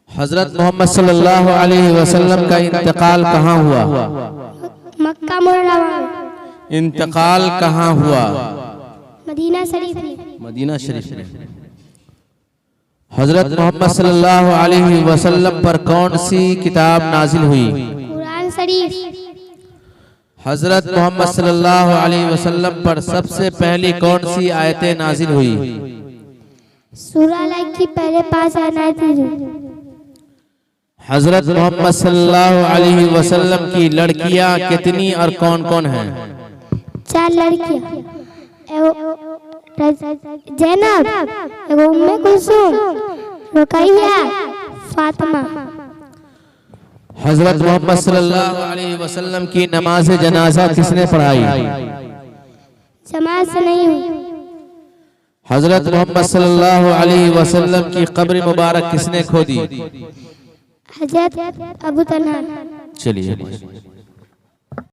हजरत मोहम्मद सल्लल्लाहु अलैहि वसल्लम का इंतकाल कहाँ हुआ? मक्का मुकर्रमा। इंतकाल कहाँ हुआ? मदीना शरीफ में। मदीना शरीफ में। हजरत मोहम्मद सल्लल्लाहु अलैहि वसल्लम पर कौन सी किताब नाजिल हुई? कुरान शरीफ। हजरत मोहम्मद सल्लल्लाहु अलैहि वसल्लम पर सबसे पहली कौन सी आयतें नाजिल हुई? सूरह अलग की पहले 5 आयतें। हजरत मोहम्मद सल्लल्लाहु अलैहि वसल्लम की लड़कियां कितनी और कौन कौन हैं? 4 लड़कियां। ज़ैनब, उम्मे कुलसूम, रुकैया, फातिमा। हजरत मोहम्मद सल्लल्लाहु अलैहि वसल्लम की नमाज जनाजा किसने पढ़ाई? जमात से नहीं हुई। हजरत मोहम्मद सल्लल्लाहु अलैहि वसल्लम की कब्र मुबारक किसने खोदी? हजरत अबू तलहा। चलिए।